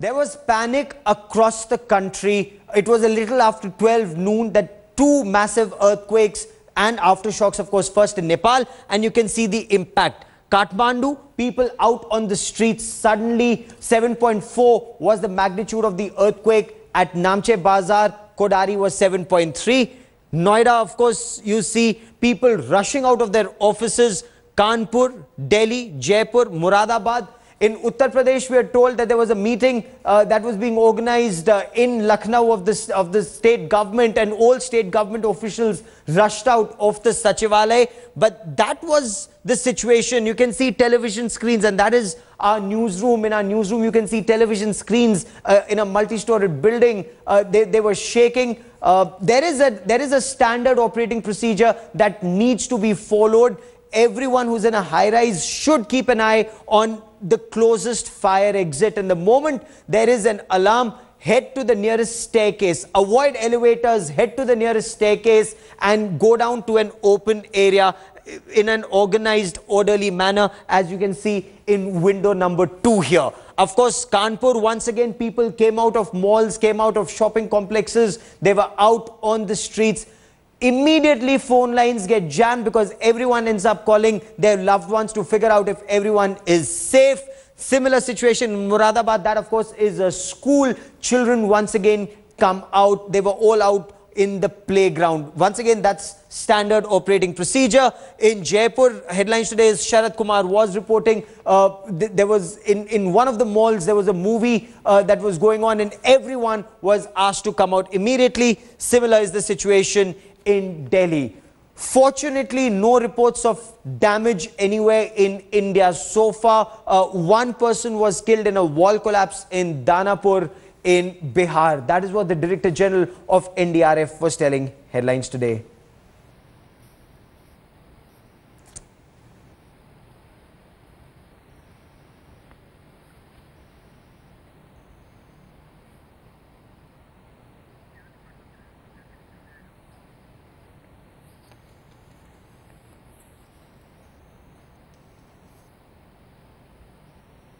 There was panic across the country. It was a little after 12 noon that two massive earthquakes and aftershocks, of course, first in Nepal, and you can see the impact. Kathmandu, people out on the streets. Suddenly, 7.4 was the magnitude of the earthquake. At Namche Bazar, Kodari was 7.3. Noida, of course, you see people rushing out of their offices. Kanpur, Delhi, Jaipur, Muradabad. In Uttar Pradesh, we are told that there was a meeting that was being organized in Lucknow of the state government, and all state government officials rushed out of the Sachivalay. But that was the situation. You can see television screens, and that is our newsroom. In our newsroom, you can see television screens in a multi-storied building. They were shaking. There is a standard operating procedure that needs to be followed. Everyone who's in a high-rise should keep an eye on the closest fire exit. And the moment there is an alarm, head to the nearest staircase. Avoid elevators, head to the nearest staircase and go down to an open area in an organized, orderly manner, as you can see in window number 2 here. Of course, Kanpur, once again, people came out of malls, came out of shopping complexes. They were out on the streets. Immediately phone lines get jammed because everyone ends up calling their loved ones to figure out if everyone is safe. Similar situation in Muradabad. That, of course, is a school. Children once again come out. They were all out in the playground. Once again, that's standard operating procedure. In Jaipur, headlines today is Sharad Kumar was reporting there was in one of the malls, there was a movie that was going on, and everyone was asked to come out immediately. Similar is the situation in Delhi. Fortunately, no reports of damage anywhere in India so far. One person was killed in a wall collapse in Danapur in Bihar. That is what the Director General of NDRF was telling headlines today.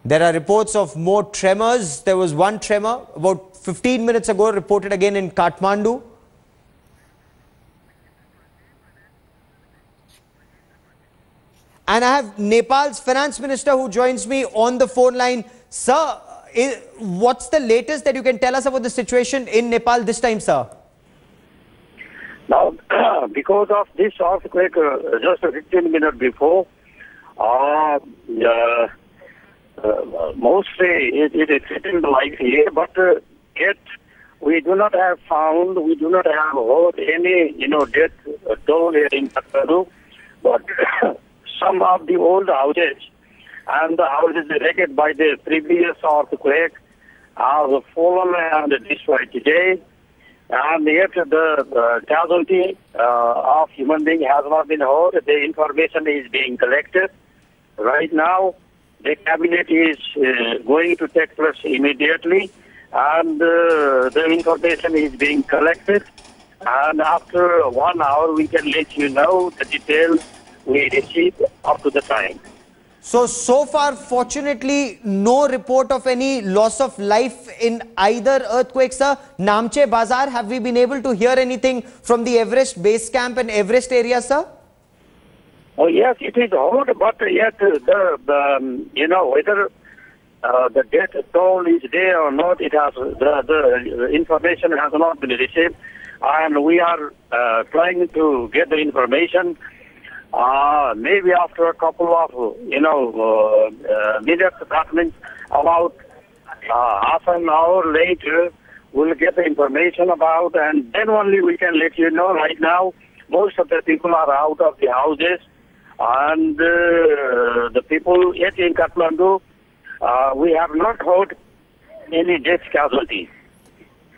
There are reports of more tremors. There was one tremor about 15 minutes ago, reported again in Kathmandu. And I have Nepal's finance minister who joins me on the phone line. Sir, what's the latest that you can tell us about the situation in Nepal this time, sir? Now, because of this earthquake just 15 minutes before, mostly it is sitting like here, but yet we do not have heard any, death toll here in Kathmandu. But some of the old houses and the houses erected by the previous earthquake have fallen and destroyed today. And yet the casualty of human being has not been heard. The information is being collected right now. The cabinet is going to take place immediately, and the information is being collected. And after 1 hour, we can let you know the details we received up to the time. So far, fortunately, no report of any loss of life in either earthquake, sir. Namche Bazar, have we been able to hear anything from the Everest base camp and Everest area, sir? Oh yes, it is hard, but yet whether the death toll is there or not, it has the information has not been received, and we are trying to get the information. Maybe after a couple of minutes, that means about half an hour later, we'll get the information about, and then only we can let you know. Right now, most of the people are out of the houses. And the people yet in Kathmandu, we have not heard any death casualties.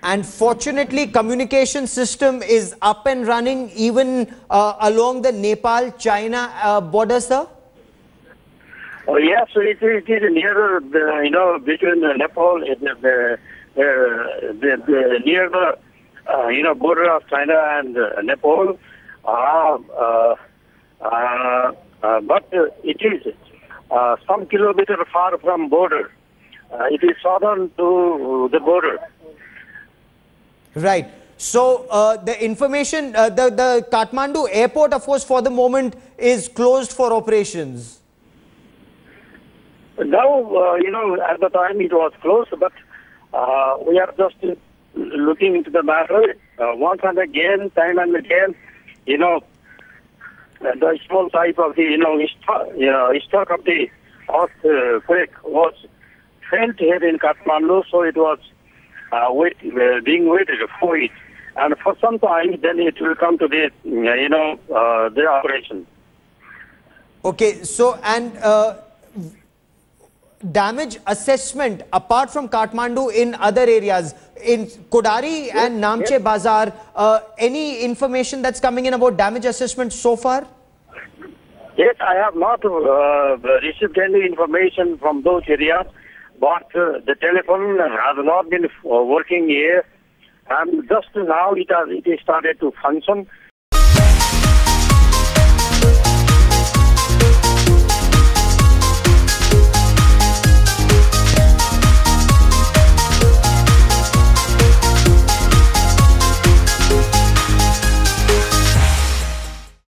And fortunately, communication system is up and running even along the Nepal-China border, sir? Oh yes, it is near between Nepal, near the border of China and Nepal. But it is some kilometer far from border. It is southern to the border. Right. So the information, the Kathmandu airport, of course, for the moment is closed for operations. Now, at the time it was closed, but we are just looking into the matter once and again, time and again. The small type of the stock of the earthquake was felt here in Kathmandu, so it was being waited for it, and for some time then it will come to the the operation. Okay. So and damage assessment apart from Kathmandu in other areas in Kodari and Namche Bazar, any information that's coming in about damage assessment so far? Yes, I have not received any information from those areas, but the telephone has not been working here, and just now it has started to function.